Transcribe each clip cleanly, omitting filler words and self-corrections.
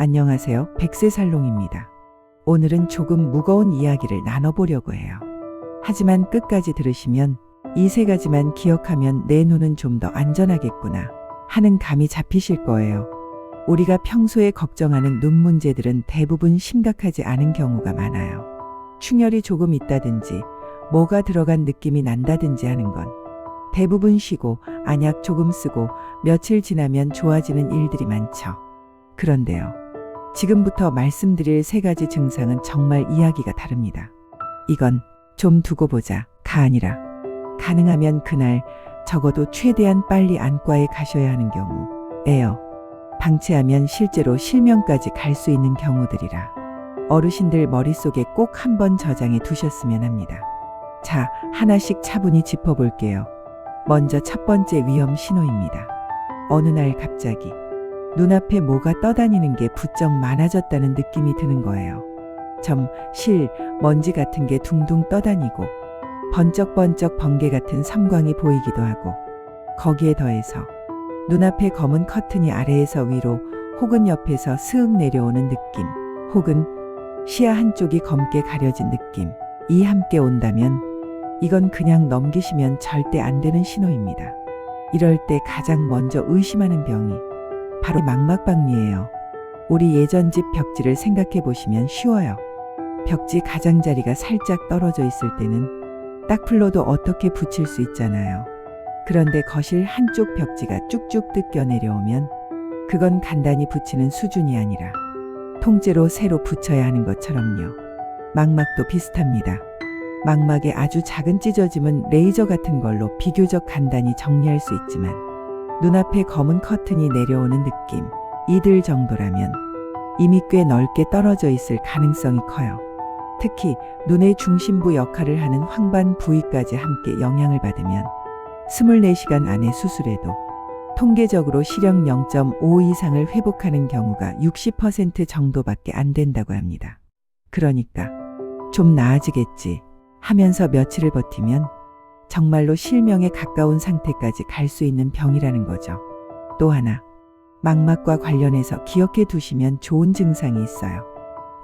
안녕하세요. 백세살롱입니다. 오늘은 조금 무거운 이야기를 나눠보려고 해요. 하지만 끝까지 들으시면 이 세 가지만 기억하면 내 눈은 좀 더 안전하겠구나 하는 감이 잡히실 거예요. 우리가 평소에 걱정하는 눈 문제들은 대부분 심각하지 않은 경우가 많아요. 충혈이 조금 있다든지 뭐가 들어간 느낌이 난다든지 하는 건 대부분 쉬고 안약 조금 쓰고 며칠 지나면 좋아지는 일들이 많죠. 그런데요. 지금부터 말씀드릴 세 가지 증상은 정말 이야기가 다릅니다. 이건 좀 두고 보자가 아니라 가능하면 그날 적어도 최대한 빨리 안과에 가셔야 하는 경우예요. 방치하면 실제로 실명까지 갈 수 있는 경우들이라 어르신들 머릿속에 꼭 한번 저장해 두셨으면 합니다. 자, 하나씩 차분히 짚어볼게요. 먼저 첫 번째 위험 신호입니다. 어느 날 갑자기 눈앞에 뭐가 떠다니는 게 부쩍 많아졌다는 느낌이 드는 거예요. 점, 실, 먼지 같은 게 둥둥 떠다니고 번쩍번쩍 번개 같은 섬광이 보이기도 하고 거기에 더해서 눈앞에 검은 커튼이 아래에서 위로 혹은 옆에서 스윽 내려오는 느낌 혹은 시야 한쪽이 검게 가려진 느낌 이 함께 온다면 이건 그냥 넘기시면 절대 안 되는 신호입니다. 이럴 때 가장 먼저 의심하는 병이 바로 망막박리예요. 우리 예전 집 벽지를 생각해 보시면 쉬워요. 벽지 가장자리가 살짝 떨어져 있을 때는 딱 풀러도 어떻게 붙일 수 있잖아요. 그런데 거실 한쪽 벽지가 쭉쭉 뜯겨 내려오면 그건 간단히 붙이는 수준이 아니라 통째로 새로 붙여야 하는 것처럼요. 망막도 비슷합니다. 망막의 아주 작은 찢어짐은 레이저 같은 걸로 비교적 간단히 정리할 수 있지만 눈앞에 검은 커튼이 내려오는 느낌, 이들 정도라면 이미 꽤 넓게 떨어져 있을 가능성이 커요. 특히 눈의 중심부 역할을 하는 황반 부위까지 함께 영향을 받으면 24시간 안에 수술해도 통계적으로 시력 0.5 이상을 회복하는 경우가 60% 정도밖에 안 된다고 합니다. 그러니까 좀 나아지겠지 하면서 며칠을 버티면 정말로 실명에 가까운 상태까지 갈 수 있는 병이라는 거죠. 또 하나, 망막과 관련해서 기억해 두시면 좋은 증상이 있어요.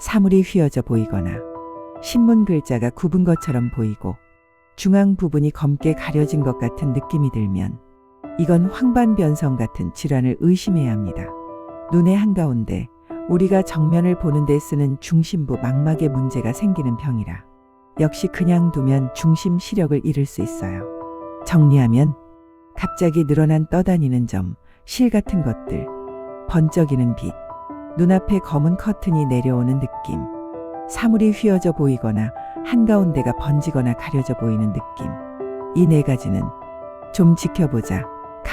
사물이 휘어져 보이거나 신문 글자가 굽은 것처럼 보이고 중앙 부분이 검게 가려진 것 같은 느낌이 들면 이건 황반변성 같은 질환을 의심해야 합니다. 눈의 한가운데 우리가 정면을 보는 데 쓰는 중심부 망막에 문제가 생기는 병이라 역시 그냥 두면 중심 시력을 잃을 수 있어요. 정리하면 갑자기 늘어난 떠다니는 점, 실 같은 것들, 번쩍이는 빛, 눈앞에 검은 커튼이 내려오는 느낌, 사물이 휘어져 보이거나 한가운데가 번지거나 가려져 보이는 느낌. 이 네 가지는 좀 지켜보자가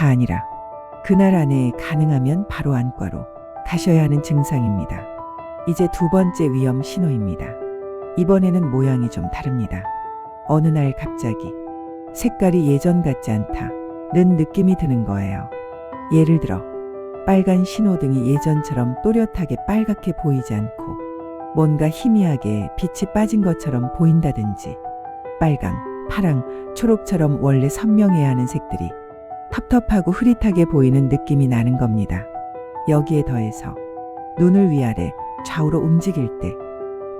아니라 그날 안에 가능하면 바로 안과로 가셔야 하는 증상입니다. 이제 두 번째 위험 신호입니다. 이번에는 모양이 좀 다릅니다. 어느 날 갑자기 색깔이 예전 같지 않다는 느낌이 드는 거예요. 예를 들어 빨간 신호등이 예전처럼 또렷하게 빨갛게 보이지 않고 뭔가 희미하게 빛이 빠진 것처럼 보인다든지 빨강, 파랑, 초록처럼 원래 선명해야 하는 색들이 텁텁하고 흐릿하게 보이는 느낌이 나는 겁니다. 여기에 더해서 눈을 위아래 좌우로 움직일 때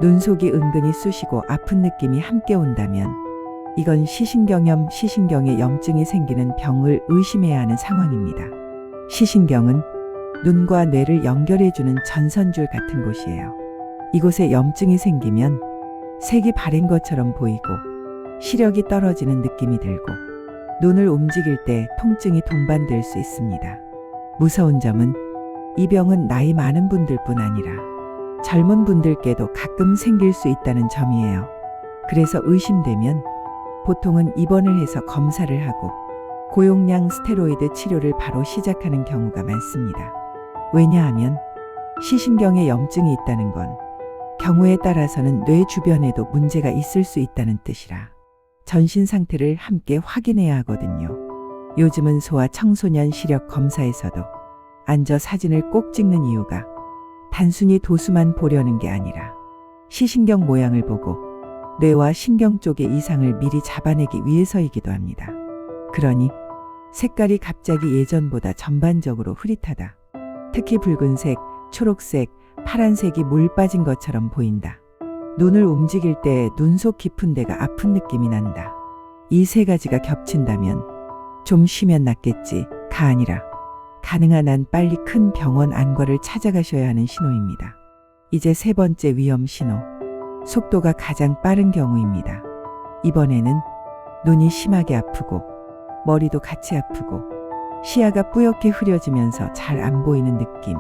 눈속이 은근히 쑤시고 아픈 느낌이 함께 온다면 이건 시신경염, 시신경에 염증이 생기는 병을 의심해야 하는 상황입니다. 시신경은 눈과 뇌를 연결해주는 전선줄 같은 곳이에요. 이곳에 염증이 생기면 색이 바랜 것처럼 보이고 시력이 떨어지는 느낌이 들고 눈을 움직일 때 통증이 동반될 수 있습니다. 무서운 점은 이 병은 나이 많은 분들뿐 아니라 젊은 분들께도 가끔 생길 수 있다는 점이에요. 그래서 의심되면 보통은 입원을 해서 검사를 하고 고용량 스테로이드 치료를 바로 시작하는 경우가 많습니다. 왜냐하면 시신경에 염증이 있다는 건 경우에 따라서는 뇌 주변에도 문제가 있을 수 있다는 뜻이라 전신 상태를 함께 확인해야 하거든요. 요즘은 소아 청소년 시력 검사에서도 앉아 사진을 꼭 찍는 이유가 단순히 도수만 보려는 게 아니라 시신경 모양을 보고 뇌와 신경 쪽의 이상을 미리 잡아내기 위해서이기도 합니다. 그러니 색깔이 갑자기 예전보다 전반적으로 흐릿하다. 특히 붉은색, 초록색, 파란색이 물 빠진 것처럼 보인다. 눈을 움직일 때 눈 속 깊은 데가 아픈 느낌이 난다. 이 세 가지가 겹친다면 좀 쉬면 낫겠지가 아니라 가능한 한 빨리 큰 병원 안과를 찾아가셔야 하는 신호입니다. 이제 세 번째 위험 신호. 속도가 가장 빠른 경우입니다. 이번에는 눈이 심하게 아프고 머리도 같이 아프고 시야가 뿌옇게 흐려지면서 잘 안 보이는 느낌.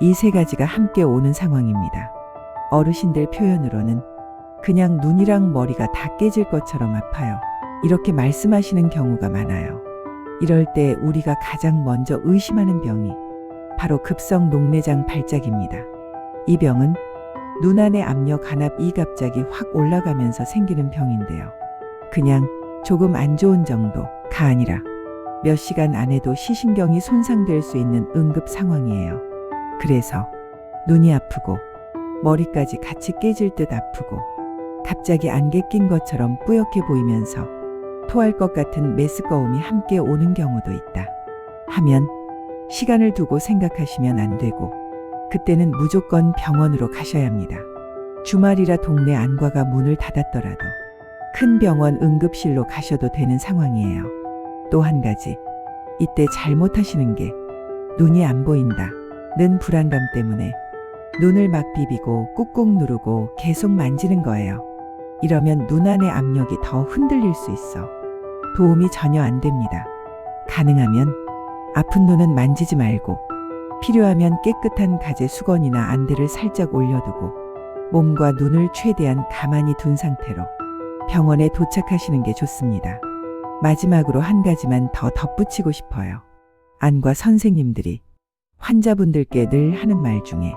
이 세 가지가 함께 오는 상황입니다. 어르신들 표현으로는 그냥 눈이랑 머리가 다 깨질 것처럼 아파요. 이렇게 말씀하시는 경우가 많아요. 이럴 때 우리가 가장 먼저 의심하는 병이 바로 급성 녹내장 발작입니다. 이 병은 눈 안의 압력 한압이 갑자기 확 올라가면서 생기는 병인데요. 그냥 조금 안 좋은 정도가 아니라 몇 시간 안에도 시신경이 손상될 수 있는 응급 상황이에요. 그래서 눈이 아프고 머리까지 같이 깨질 듯 아프고 갑자기 안개 낀 것처럼 뿌옇게 보이면서 토할 것 같은 메스꺼움이 함께 오는 경우도 있다 하면 시간을 두고 생각하시면 안 되고 그때는 무조건 병원으로 가셔야 합니다. 주말이라 동네 안과가 문을 닫았더라도 큰 병원 응급실로 가셔도 되는 상황이에요. 또 한 가지, 이때 잘못하시는 게 눈이 안 보인다는 불안감 때문에 눈을 막 비비고 꾹꾹 누르고 계속 만지는 거예요. 이러면 눈 안의 압력이 더 흔들릴 수 있어 도움이 전혀 안 됩니다. 가능하면 아픈 눈은 만지지 말고 필요하면 깨끗한 가제 수건이나 안대를 살짝 올려두고 몸과 눈을 최대한 가만히 둔 상태로 병원에 도착하시는 게 좋습니다. 마지막으로 한 가지만 더 덧붙이고 싶어요. 안과 선생님들이 환자분들께 늘 하는 말 중에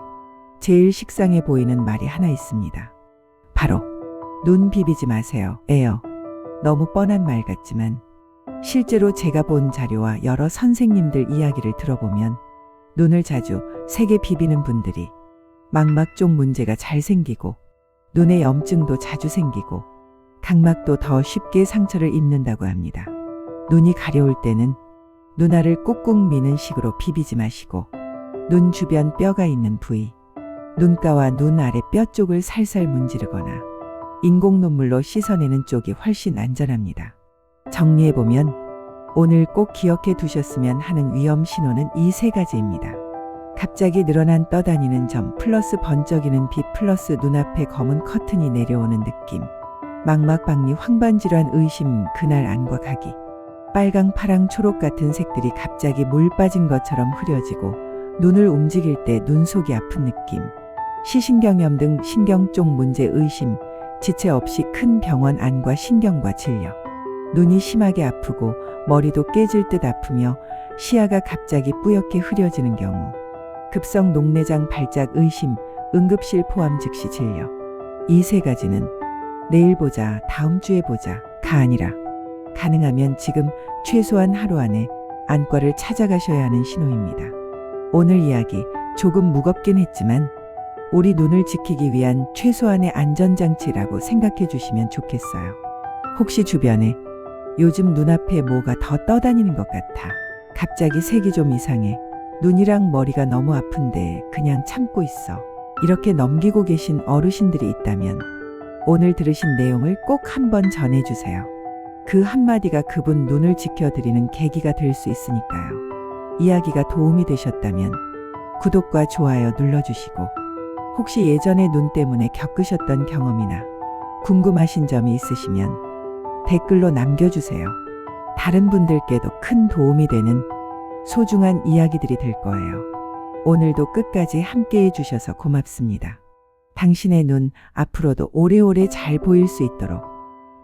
제일 식상해 보이는 말이 하나 있습니다. 바로 눈 비비지 마세요 예요. 너무 뻔한 말 같지만 실제로 제가 본 자료와 여러 선생님들 이야기를 들어보면 눈을 자주 세게 비비는 분들이 망막 쪽 문제가 잘 생기고 눈에 염증도 자주 생기고 각막도 더 쉽게 상처를 입는다고 합니다. 눈이 가려울 때는 눈알을 꾹꾹 미는 식으로 비비지 마시고 눈 주변 뼈가 있는 부위, 눈가와 눈 아래 뼈 쪽을 살살 문지르거나 인공 눈물로 씻어내는 쪽이 훨씬 안전합니다. 정리해보면 오늘 꼭 기억해 두셨으면 하는 위험 신호는 이 세 가지입니다. 갑자기 늘어난 떠다니는 점 플러스 번쩍이는 빛 플러스 눈앞에 검은 커튼이 내려오는 느낌, 망막 박리 황반질환 의심 그날 안과 가기, 빨강 파랑 초록 같은 색들이 갑자기 물 빠진 것처럼 흐려지고 눈을 움직일 때 눈 속이 아픈 느낌, 시신경염 등 신경 쪽 문제 의심, 지체 없이 큰 병원 안과 신경과 진료, 눈이 심하게 아프고 머리도 깨질 듯 아프며 시야가 갑자기 뿌옇게 흐려지는 경우, 급성 녹내장 발작 의심, 응급실 포함 즉시 진료. 이 세 가지는 내일 보자, 다음 주에 보자가 아니라 가능하면 지금 최소한 하루 안에 안과를 찾아가셔야 하는 신호입니다. 오늘 이야기 조금 무겁긴 했지만 우리 눈을 지키기 위한 최소한의 안전장치라고 생각해 주시면 좋겠어요. 혹시 주변에 요즘 눈앞에 뭐가 더 떠다니는 것 같아, 갑자기 색이 좀 이상해, 눈이랑 머리가 너무 아픈데 그냥 참고 있어, 이렇게 넘기고 계신 어르신들이 있다면 오늘 들으신 내용을 꼭 한번 전해주세요. 그 한마디가 그분 눈을 지켜드리는 계기가 될 수 있으니까요. 이야기가 도움이 되셨다면 구독과 좋아요 눌러주시고 혹시 예전에 눈 때문에 겪으셨던 경험이나 궁금하신 점이 있으시면 댓글로 남겨주세요. 다른 분들께도 큰 도움이 되는 소중한 이야기들이 될 거예요. 오늘도 끝까지 함께 해주셔서 고맙습니다. 당신의 눈 앞으로도 오래오래 잘 보일 수 있도록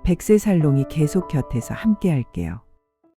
백세살롱이 계속 곁에서 함께 할게요.